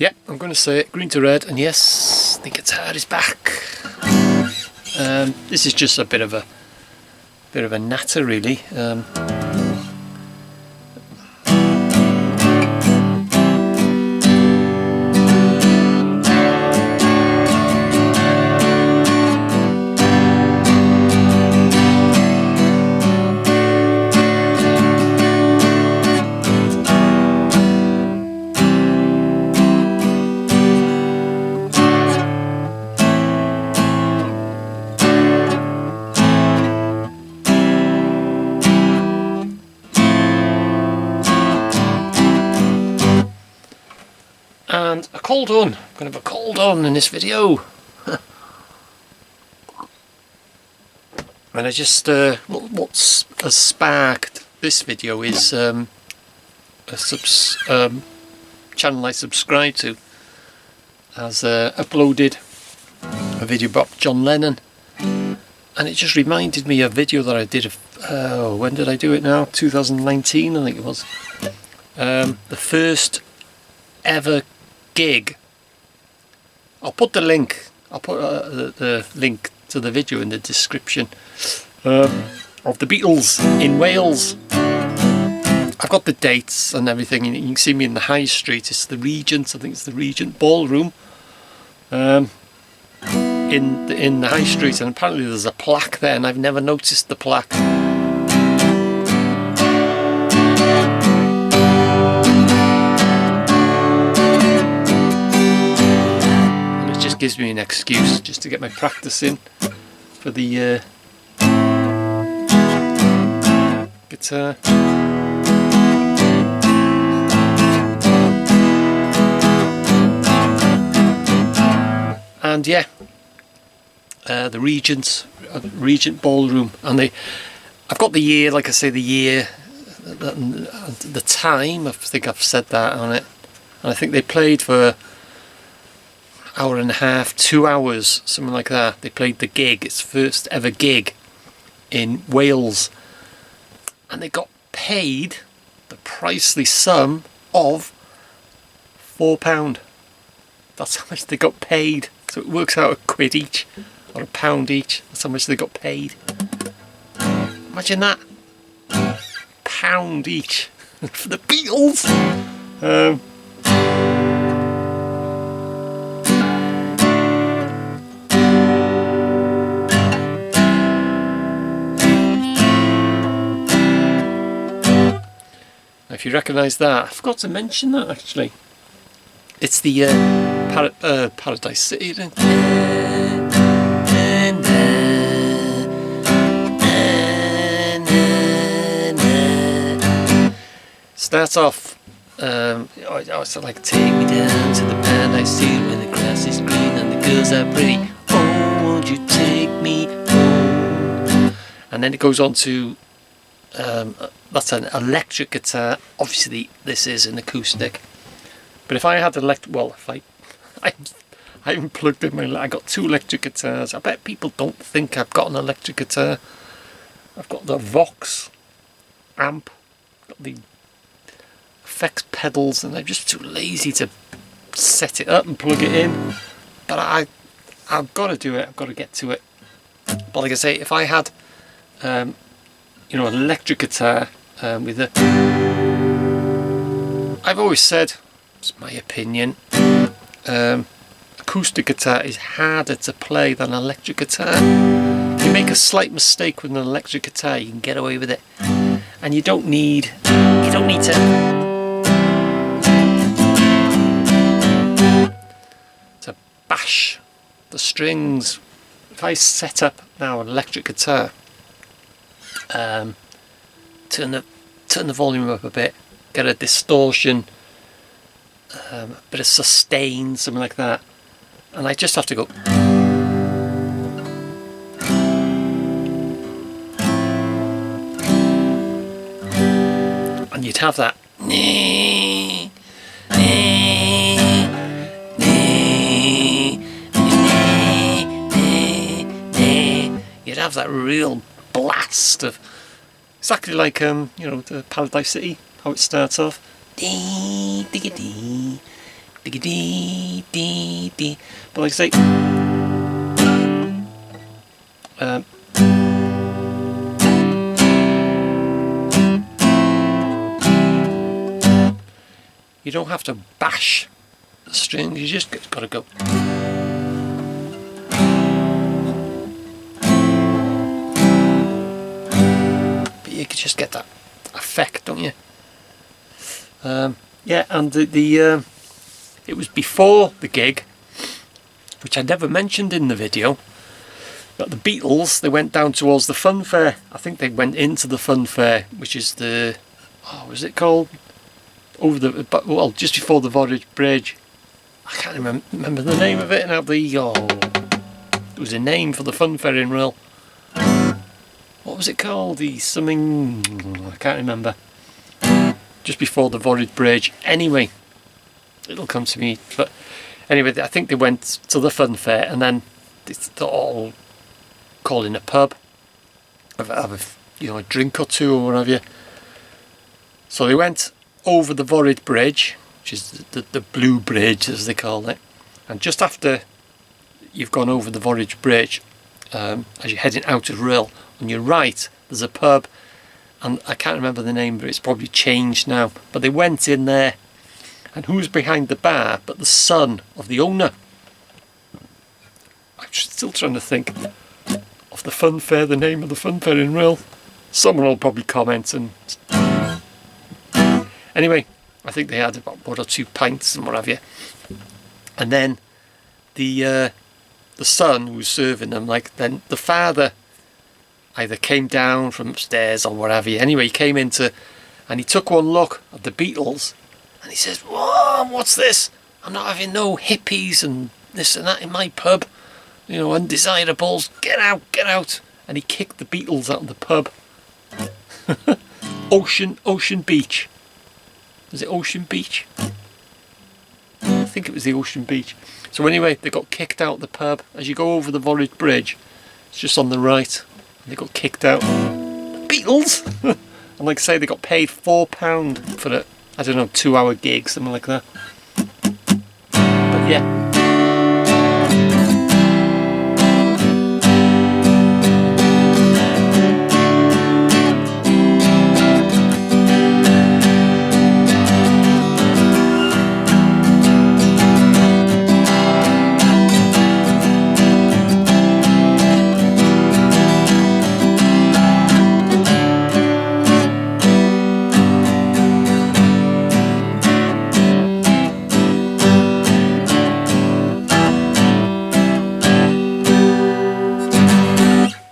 Yep, I'm going to say it, green to red, and yes, the guitar is back. This is just a bit of a natter, really. And a cold one. I'm going to have a cold on in this video. And I just, what's has sparked this video is a channel I subscribe to has uploaded a video about John Lennon, and it just reminded me of a video that I did of, when did I do it now? 2019 I think it was. The first ever gig. I'll put the link. I'll put the link to the video in the description of the Beatles in Wales. I've got the dates and everything, and you can see me in the High Street. It's the Regent. I think it's the Regent Ballroom in the High Street, and apparently there's a plaque there, and I've never noticed the plaque. Gives me an excuse just to get my practice in for the guitar. And yeah, the Regent Ballroom, and I've got the year, like I say, the year, the time. I think I've said that on it, and I think they played for hour and a half, 2 hours, something like that. They played the gig, its first ever gig in Wales, and they got paid the pricely sum of £4. That's how much they got paid. So it works out £1 each or £1 each. That's how much they got paid. Imagine that, £1 each for the Beatles. If you recognise that, I forgot to mention that actually. It's the Paradise City. Starts off, I also like, take me down to the Paradise City where the grass is green and the girls are pretty. Oh, won't you take me home? And then it goes on to that's an electric guitar. Obviously this is an acoustic, but if I had I haven't plugged in I got 2 electric guitars. I bet people don't think I've got an electric guitar. I've got the Vox amp, got the effects pedals, and I'm just too lazy to set it up and plug it in. But I've got to do it. I've got to get to it. But like I say, if I had an electric guitar with a... I've always said, it's my opinion, acoustic guitar is harder to play than electric guitar. You make a slight mistake with an electric guitar, you can get away with it, and you don't need to bash the strings. If I set up now an electric guitar, turn the volume up a bit, get a distortion, a bit of sustain, something like that, and I just have to go, and you'd have that, you'd have that real blast of, exactly like the Paradise City, how it starts off. And Dee dee dee. But like I say, you don't have to bash the strings, you just gotta go. But you can just get that effect, don't you? Yeah, and it was before the gig, which I never mentioned in the video, that the Beatles, they went down towards the fun fair. I think they went into the fun fair, which is the, what was it called? Over the, well, just before the Voyage Bridge. I can't remember the name of it now. There was a name for the fun fair in Rhyl. What was it called? The something, I can't remember. Just before the Voyage Bridge. Anyway, it'll come to me. But anyway, I think they went to the fun fair, and then they're all calling a pub, have a drink or two or whatever. So they went over the Voyage Bridge, which is the blue bridge as they call it, and just after you've gone over the Voyage Bridge, as you're heading out of Rhyl, on your right there's a pub, and I can't remember the name, but it's probably changed now. But they went in there, and who's behind the bar but the son of the owner? I'm still trying to think of the fun fair, the name of the fun fair in Rhyl. Someone will probably comment. And anyway, I think they had about 1 or 2 pints and what have you. And then the son who was serving them, like, then the father either came down from upstairs or whatever. Anyway, he came into, and he took one look at the Beatles, and he says, "Whoa, what's this? I'm not having no hippies and this and that in my pub. You know, undesirables. Get out, get out!" And he kicked the Beatles out of the pub. Ocean Beach. Was it Ocean Beach? I think it was the Ocean Beach. So anyway, they got kicked out of the pub. As you go over the Voyage Bridge, it's just on the right. They got kicked out. Beatles! And like I say, they got paid £4 for a, I don't know, 2-hour gig, something like that. But yeah.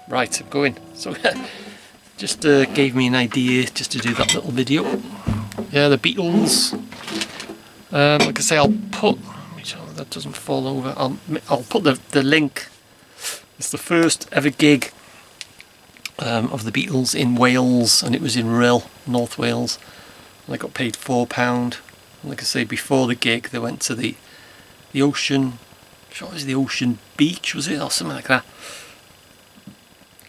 Right, I'm going. So just gave me an idea just to do that little video. Yeah, the Beatles. Like I say, I'll put, that doesn't fall over. I'll put the link. It's the first ever gig of the Beatles in Wales, and it was in Rhyl, North Wales. And I got paid £4. And like I say, before the gig, they went to the ocean. What was the Ocean Beach? Was it, or something like that?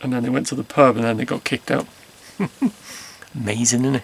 And then they went to the pub, and then they got kicked out. Amazing, isn't it?